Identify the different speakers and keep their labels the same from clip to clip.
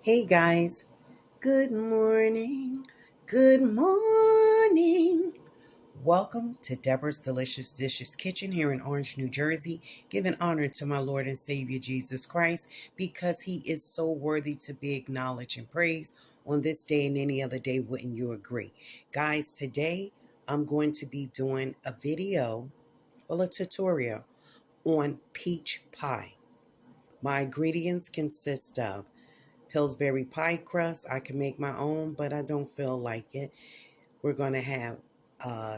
Speaker 1: Hey guys, good morning. Good morning. Welcome to Deborah's Delicious Dishes Kitchen here in Orange, New Jersey, giving honor to my Lord and Savior Jesus Christ because he is so worthy to be acknowledged and praised on this day and any other day. Wouldn't you agree? Guys, today I'm going to be doing a video or a tutorial on peach pie. My ingredients consist of Pillsbury pie crust. I can make my own, but I don't feel like it. We're going to have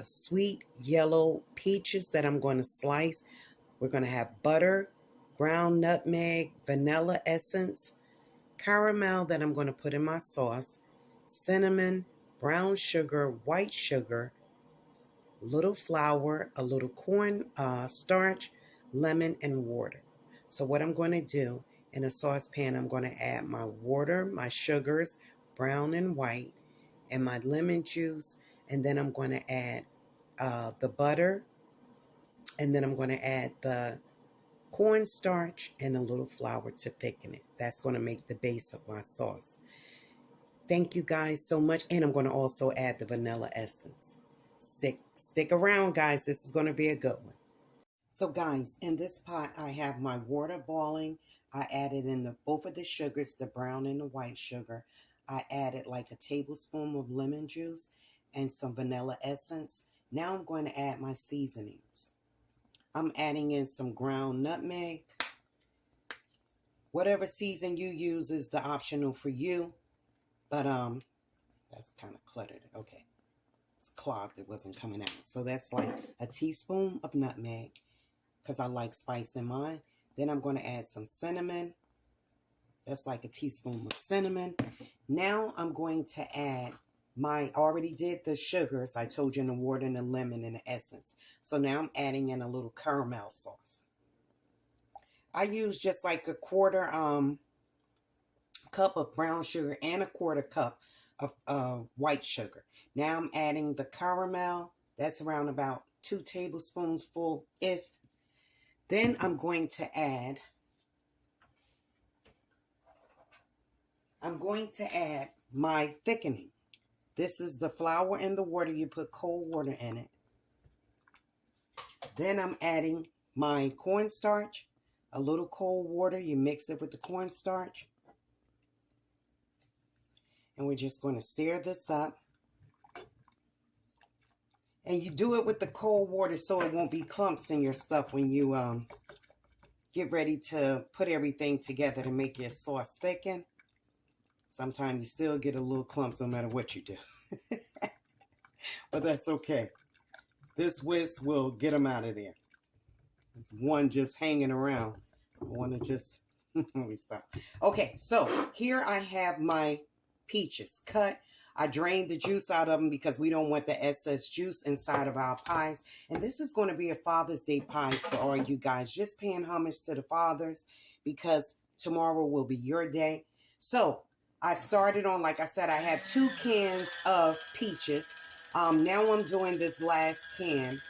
Speaker 1: sweet yellow peaches that I'm going to slice. We're going to have butter, ground nutmeg, vanilla essence, caramel that I'm going to put in my sauce, cinnamon, brown sugar, white sugar, a little flour, a little corn starch, lemon, and water. So what I'm going to do, in a saucepan, I'm going to add my water, my sugars, brown and white, and my lemon juice, and then I'm going to add the butter, and then I'm going to add the cornstarch and a little flour to thicken it. That's going to make the base of my sauce. Thank you guys so much, and I'm going to also add the vanilla essence. Stick around, guys. This is going to be a good one. So guys, in this pot, I have my water boiling. I added in both of the sugars, the brown and the white sugar. I added like a tablespoon of lemon juice and some vanilla essence. Now I'm going to add my seasonings. I'm adding in some ground nutmeg. Whatever season you use is the optional for you. But that's kind of cluttered. Okay. It's clogged. It wasn't coming out. So that's like a teaspoon of nutmeg, because I like spice in mine. Then I'm going to add some cinnamon. That's like a teaspoon of cinnamon. Now I'm going to add I already did the sugars. I told you, in the water and the lemon and the essence. So now I'm adding in a little caramel sauce. I use just like a quarter cup of brown sugar and a quarter cup of white sugar. Now I'm adding the caramel. That's around about 2 tablespoons full. Then I'm going to add my thickening. This is the flour and the water. You put cold water in it. Then I'm adding my cornstarch, a little cold water. You mix it with the cornstarch. And we're just going to stir this up. And you do it with the cold water so it won't be clumps in your stuff when you get ready to put everything together to make your sauce thicken. Sometimes you still get a little clumps no matter what you do. But that's okay. This whisk will get them out of there. It's one just hanging around. I want to just... Let me stop. Okay, so here I have my peaches cut. I drained the juice out of them because we don't want the excess juice inside of our pies. And this is going to be a Father's Day pies for all you guys. Just paying homage to the fathers because tomorrow will be your day. So I started on, like I said, I had 2 cans of peaches. Now I'm doing this last can.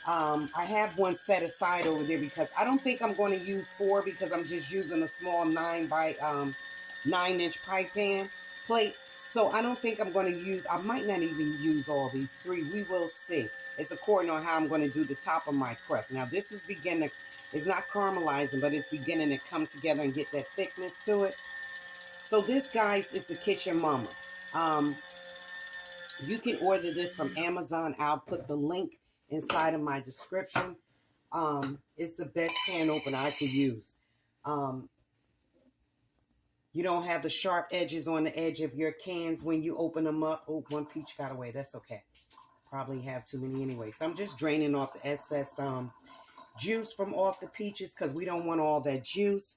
Speaker 1: I have one set aside over there because I don't think I'm going to use 4 because I'm just using a small 9 by 9-inch pie pan plate. So I don't think I'm going to use, I might not even use all these 3. We will see. It's according on how I'm going to do the top of my crust. Now this is beginning, it's not caramelizing, but it's beginning to come together and get that thickness to it. So this, guys, is the Kitchen Mama. You can order this from Amazon. I'll put the link inside of my description. It's the best can opener I could use. You don't have the sharp edges on the edge of your cans when you open them up. Oh, one peach got away. That's okay. Probably have too many anyway. So I'm just draining off the excess juice from off the peaches because we don't want all that juice.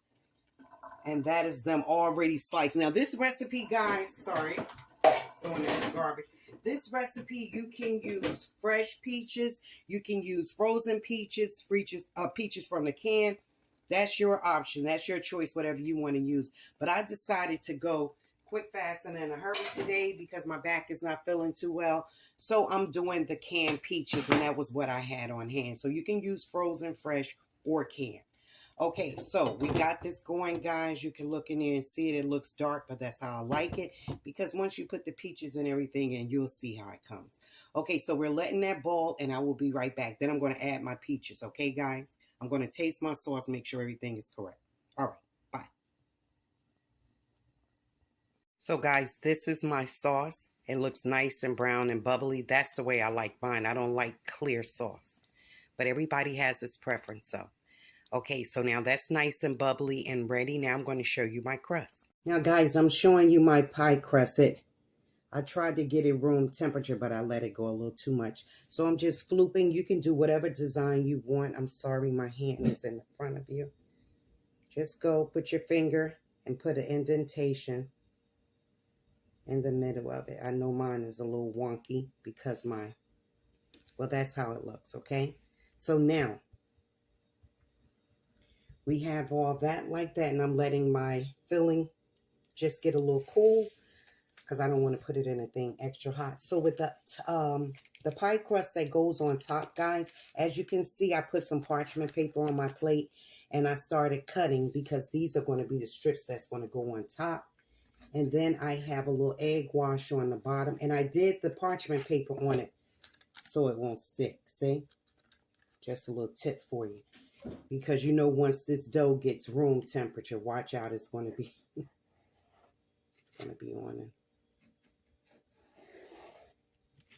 Speaker 1: And that is them already sliced. Now this recipe, guys, sorry, just throwing it in the garbage. This recipe, you can use fresh peaches. You can use frozen peaches, peaches from the can. That's your option. That's your choice, whatever you want to use. But I decided to go quick, fast, and in a hurry today because my back is not feeling too well. So I'm doing the canned peaches, and that was what I had on hand. So you can use frozen, fresh, or canned. Okay, so we got this going, guys. You can look in there and see it. It looks dark, but that's how I like it. Because once you put the peaches and everything in, you'll see how it comes. Okay, so we're letting that boil, and I will be right back. Then I'm going to add my peaches, okay, guys? I'm going to taste my sauce, make sure everything is correct. All right, bye. So, guys, this is my sauce. It looks nice and brown and bubbly. That's the way I like mine. I don't like clear sauce. But everybody has its preference, so. Okay, so now that's nice and bubbly and ready. Now I'm going to show you my crust. Now, guys, I'm showing you my pie crust. I tried to get it room temperature, but I let it go a little too much. So I'm just flooping. You can do whatever design you want. I'm sorry, my hand is in the front of you. Just go put your finger and put an indentation in the middle of it. I know mine is a little wonky because well, that's how it looks, okay? So now, we have all that like that, and I'm letting my filling just get a little cool because I don't want to put it in a thing extra hot. So with the pie crust that goes on top, guys, as you can see, I put some parchment paper on my plate, and I started cutting because these are going to be the strips that's going to go on top. And then I have a little egg wash on the bottom, and I did the parchment paper on it so it won't stick, see? Just a little tip for you. Because you know once this dough gets room temperature, watch out, it's going to be on it.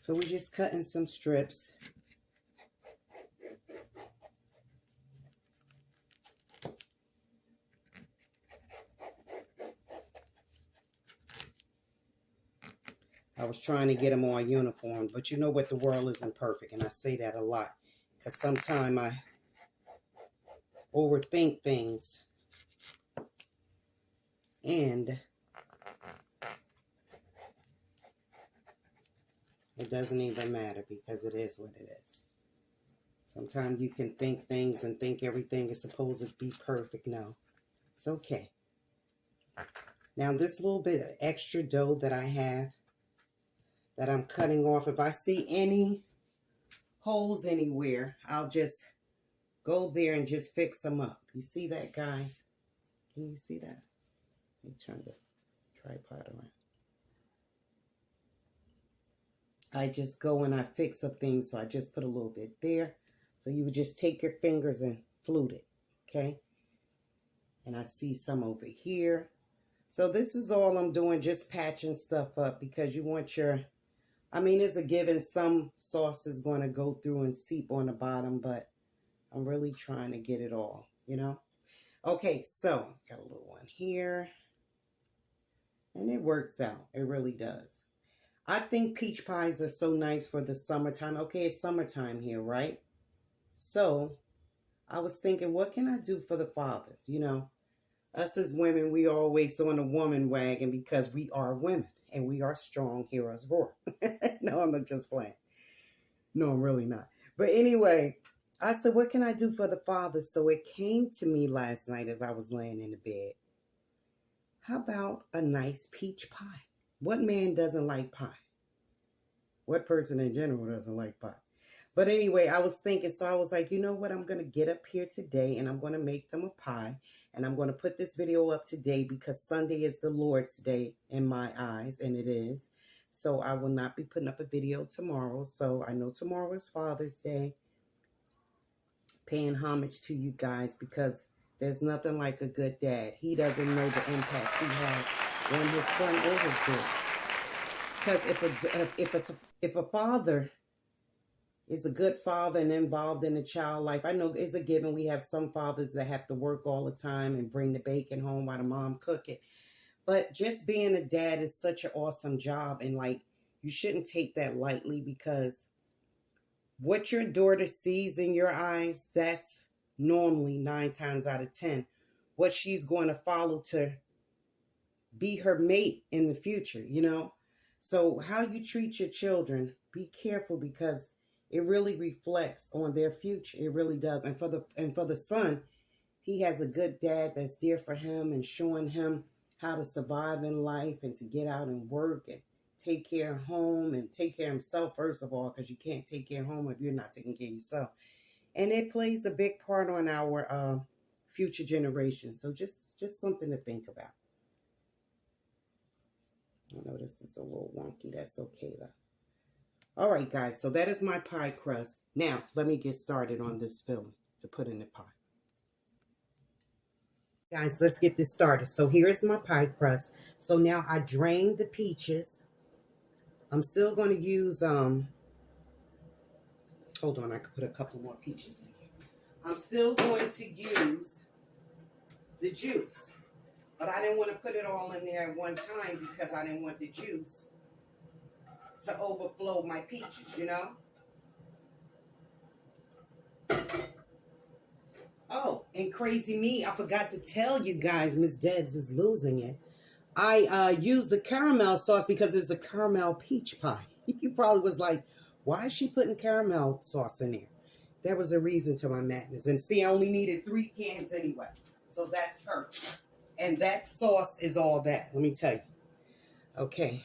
Speaker 1: So we're just cutting some strips. I was trying to get them all uniform, but you know what, the world isn't perfect, and I say that a lot because sometimes I overthink things, and it doesn't even matter because it is what it is. Sometimes you can think things and think everything is supposed to be perfect. No, it's okay. Now this little bit of extra dough that I have that I'm cutting off, if I see any holes anywhere, I'll just go there and just fix them up. You see that, guys? Can you see that? Let me turn the tripod around. I just go and I fix up things, so I just put a little bit there. So you would just take your fingers and flute it, okay? And I see some over here. So this is all I'm doing, just patching stuff up because you want your, I mean, it's a given some sauce is going to go through and seep on the bottom, but I'm really trying to get it all, you know? Okay, so got a little one here. And it works out. It really does. I think peach pies are so nice for the summertime. Okay, it's summertime here, right? So I was thinking, what can I do for the fathers? You know, us as women, we always on the woman wagon because we are women and we are strong heroes roar. No, I'm not just playing. No, I'm really not. But anyway, I said, what can I do for the fathers? So it came to me last night as I was laying in the bed. How about a nice peach pie? What man doesn't like pie? What person in general doesn't like pie? But anyway, I was thinking, so I was like, you know what? I'm going to get up here today and I'm going to make them a pie. And I'm going to put this video up today because Sunday is the Lord's Day in my eyes, and it is. So I will not be putting up a video tomorrow. So I know tomorrow is Father's Day. Paying homage to you guys because there's nothing like a good dad. He doesn't know the impact he has on his son or his daughter. Because if a father is a good father and involved in the child life, I know it's a given. We have some fathers that have to work all the time and bring the bacon home while the mom cook it. But just being a dad is such an awesome job, and like you shouldn't take that lightly because what your daughter sees in your eyes, that's normally 9 times out of 10 what she's going to follow to be her mate in the future, you know? So how you treat your children, be careful because it really reflects on their future. It really does. And for the son, he has a good dad that's there for him and showing him how to survive in life and to get out and work and take care of home and take care of himself, first of all, because you can't take care of home if you're not taking care of yourself. And it plays a big part on our future generations. So just something to think about. I know this is a little wonky. That's okay though. All right, guys. So that is my pie crust. Now, let me get started on this filling to put in the pie. Guys, let's get this started. So here is my pie crust. So now I drained the peaches. I'm still going to use, hold on, I could put a couple more peaches in here. I'm still going to use the juice. But I didn't want to put it all in there at one time because I didn't want the juice to overflow my peaches, you know? Oh, and crazy me, I forgot to tell you guys, Miss Debs is losing it. I used the caramel sauce because it's a caramel peach pie. You probably was like, why is she putting caramel sauce in there? There was a reason to my madness. And see, I only needed 3 cans anyway. So that's perfect. And that sauce is all that. Let me tell you. Okay.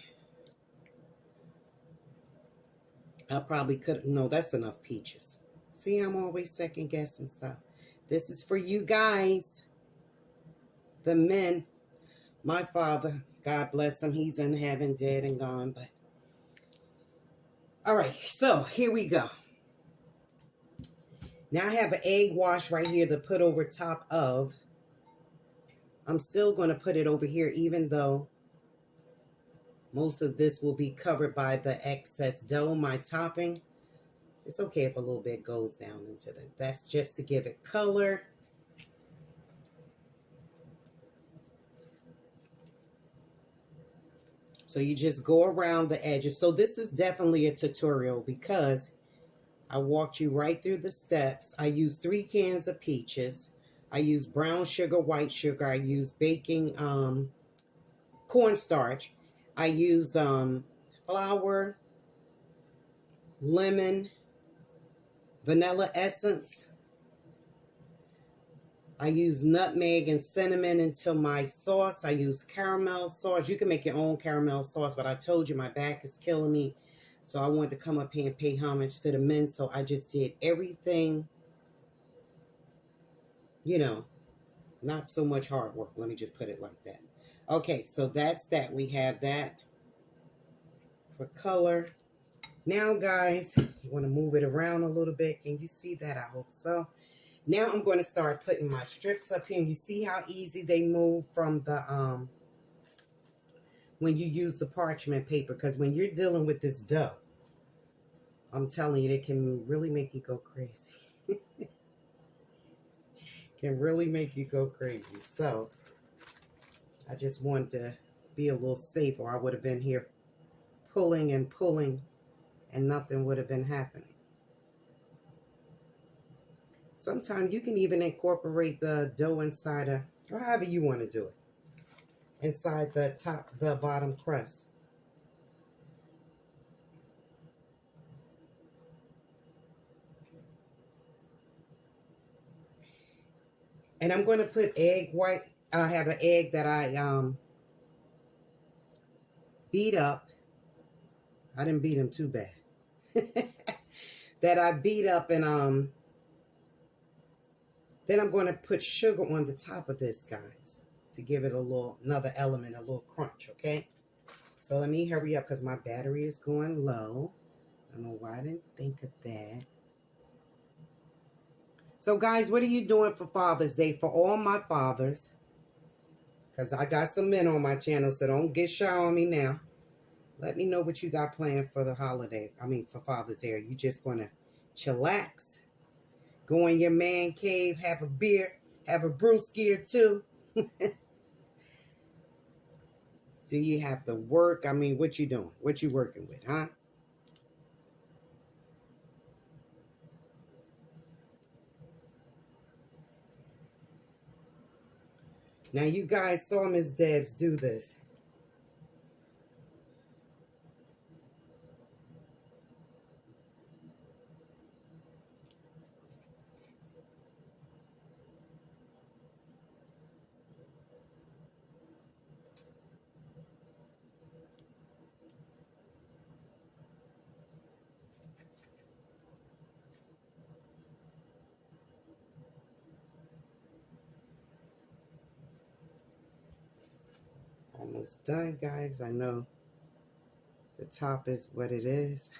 Speaker 1: I probably could. No, that's enough peaches. See, I'm always second guessing stuff. This is for you guys. The men. My father, God bless him. He's in heaven, dead and gone. But all right. So here we go. Now I have an egg wash right here to put over top of. I'm still going to put it over here, even though most of this will be covered by the excess dough, my topping. It's okay if a little bit goes down into that. That's just to give it color. So you just go around the edges. So this is definitely a tutorial because I walked you right through the steps. I used 3 cans of peaches. I used brown sugar, white sugar. I used baking cornstarch. I used flour, lemon, vanilla essence. I use nutmeg and cinnamon into my sauce. I use caramel sauce. You can make your own caramel sauce, but I told you my back is killing me. So I wanted to come up here and pay homage to the men. So I just did everything, you know, not so much hard work. Let me just put it like that. Okay, so that's that. We have that for color. Now, guys, you want to move it around a little bit. Can you see that? I hope so. Now I'm going to start putting my strips up here. And you see how easy they move from the, when you use the parchment paper. Because when you're dealing with this dough, I'm telling you, it can really make you go crazy. Can really make you go crazy. So I just wanted to be a little safe, or I would have been here pulling and pulling and nothing would have been happening. Sometimes you can even incorporate the dough inside of, or however you want to do it, inside the bottom crust. And I'm going to put egg white. I have an egg that I beat up. I didn't beat him too bad. That I beat up, and then I'm going to put sugar on the top of this, guys, to give it a little, another element, a little crunch, okay? So let me hurry up because my battery is going low. I don't know why I didn't think of that. So, guys, what are you doing for Father's Day? For all my fathers, because I got some men on my channel, so don't get shy on me now. Let me know what you got planned for the holiday. I mean, for Father's Day. Are you just going to chillax? Go in your man cave, have a beer, have a brewski or two? Do you have to work? I mean, what you doing? What you working with, huh? Now, you guys saw Miss Debs do this. almost done, guys. I know the top is what it is.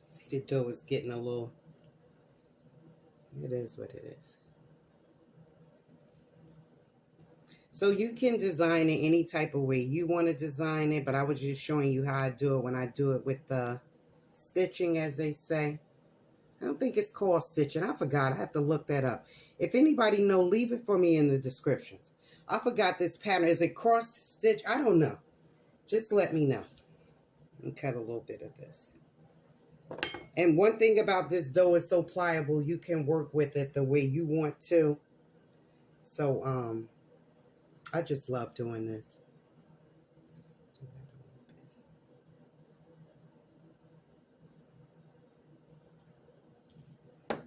Speaker 1: See, the dough is getting a little, it is what it is. So you can design it any type of way you want to design it, but I was just showing you how I do it when I do it with the stitching, as they say. I don't think it's called stitching. I forgot. I have to look that up. If anybody know, leave it for me in the descriptions. I forgot this pattern. Is it cross stitch? I don't know. Just let me know. And cut a little bit of this. And one thing about this dough is so pliable, you can work with it the way you want to. So, I just love doing this. So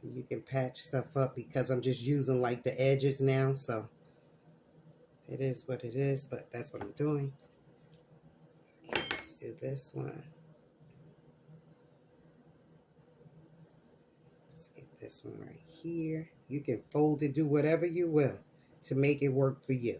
Speaker 1: you can patch stuff up because I'm just using like the edges now. So it is what it is, but that's what I'm doing. Okay, let's do this one. Let's get this one right here. You can fold it, do whatever you will to make it work for you.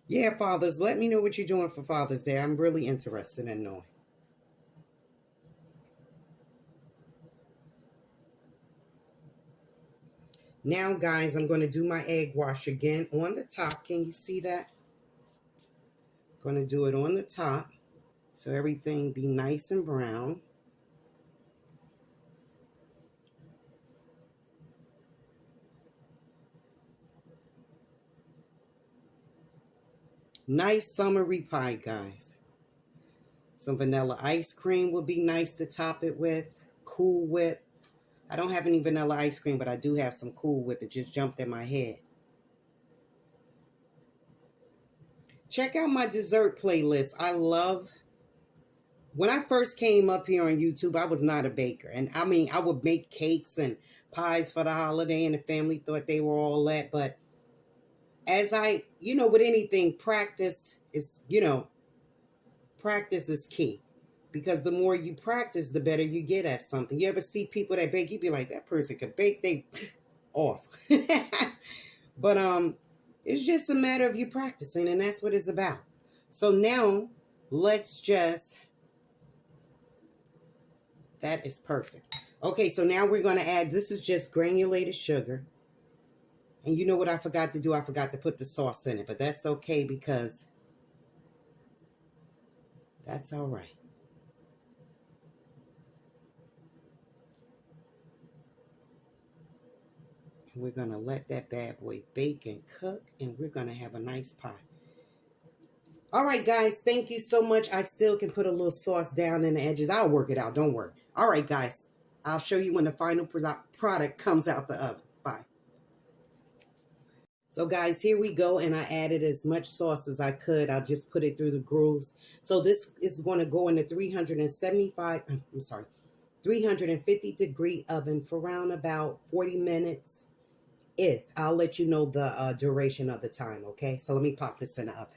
Speaker 1: Yeah, fathers, let me know what you're doing for Father's Day. I'm really interested in knowing. Now, guys, I'm going to do my egg wash again on the top. Can you see that? Going to do it on the top so everything be nice and brown. Nice summery pie, guys. Some vanilla ice cream would be nice to top it with. Cool Whip. I don't have any vanilla ice cream, but I do have some Cool Whip. It just jumped in my head. Check out my dessert playlist. I love... When I first came up here on YouTube, I was not a baker. And I mean, I would make cakes and pies for the holiday, and the family thought they were all that. But as I, with anything, practice is key. Because the more you practice, the better you get at something. You ever see people that bake, you be like, that person could bake, they off. But it's just a matter of you practicing, and that's what it's about. So now, let's just... That is perfect. Okay, so now we're going to add, this is just granulated sugar. And you know what I forgot to do? I forgot to put the sauce in it, but that's okay because that's all right. And we're going to let that bad boy bake and cook, and we're going to have a nice pie. All right, guys, thank you so much. I still can put a little sauce down in the edges. I'll work it out. Don't worry. All right, guys, I'll show you when the final product comes out the oven. Bye. So, guys, here we go, and I added as much sauce as I could. I'll just put it through the grooves. So this is going to go in the 350-degree oven for around about 40 minutes. I'll let you know the duration of the time, okay? So let me pop this in the oven.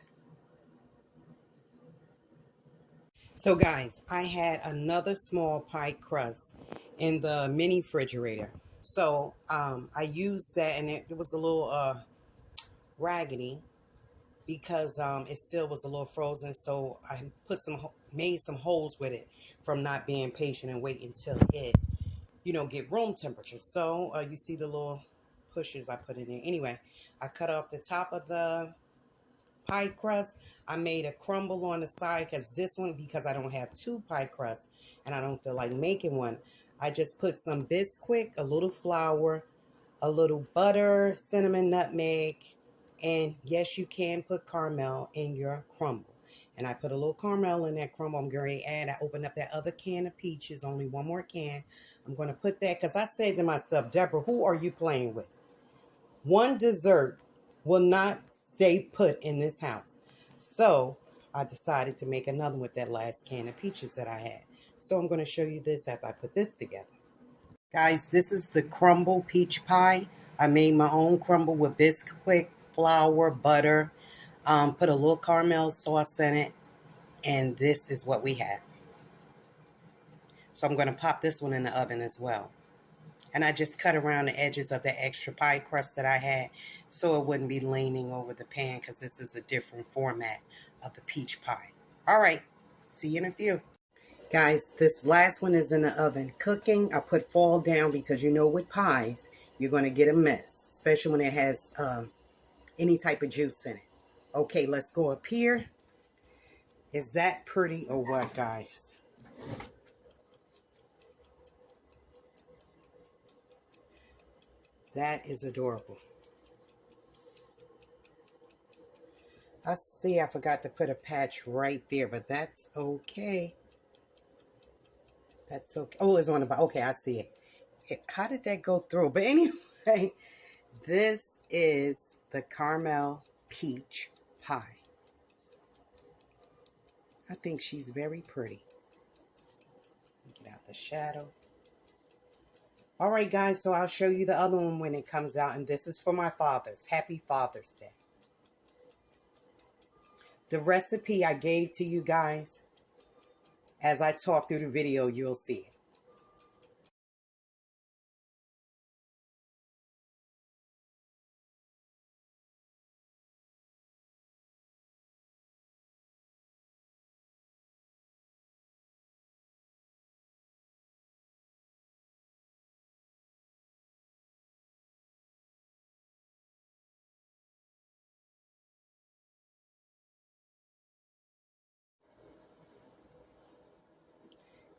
Speaker 1: So, guys, I had another small pie crust in the mini refrigerator. So I used that, and it was a little raggedy because it still was a little frozen. So I made some holes with it from not being patient and waiting until it, get room temperature. So you see the little pushes I put it in. Anyway, I cut off the top of the pie crust. I made a crumble on the side because I don't have two pie crusts and I don't feel like making one. I just put some Bisquick, a little flour, a little butter, cinnamon, nutmeg, and yes, you can put caramel in your crumble. And I put a little caramel in that crumble. I'm going to add, I opened up that other can of peaches, only one more can. I'm going to put that because I said to myself, Deborah, who are you playing with? One dessert will not stay put in this house. So I decided to make another with that last can of peaches that I had. So I'm going to show you this after I put this together. Guys, this is the crumble peach pie. I made my own crumble with biscuit, flour, butter, put a little caramel sauce in it, and this is what we have. So I'm going to pop this one in the oven as well. And I just cut around the edges of the extra pie crust that I had so it wouldn't be leaning over the pan because this is a different format of the peach pie. All right, see you in a few. Guys, this last one is in the oven cooking. I put fall down because you know with pies, you're going to get a mess, especially when it has any type of juice in it. Okay, let's go up here. Is that pretty or what, guys? That is adorable. I see I forgot to put a patch right there, but that's okay. That's okay. Oh, it's on the bottom. Okay, I see it. How did that go through? But anyway, this is the caramel peach pie. I think she's very pretty. Get out the shadow. All right, guys, so I'll show you the other one when it comes out, and this is for my fathers. Happy Father's Day. The recipe I gave to you guys, as I talk through the video, you'll see it.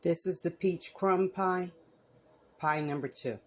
Speaker 1: This is the peach crumb pie, pie number 2.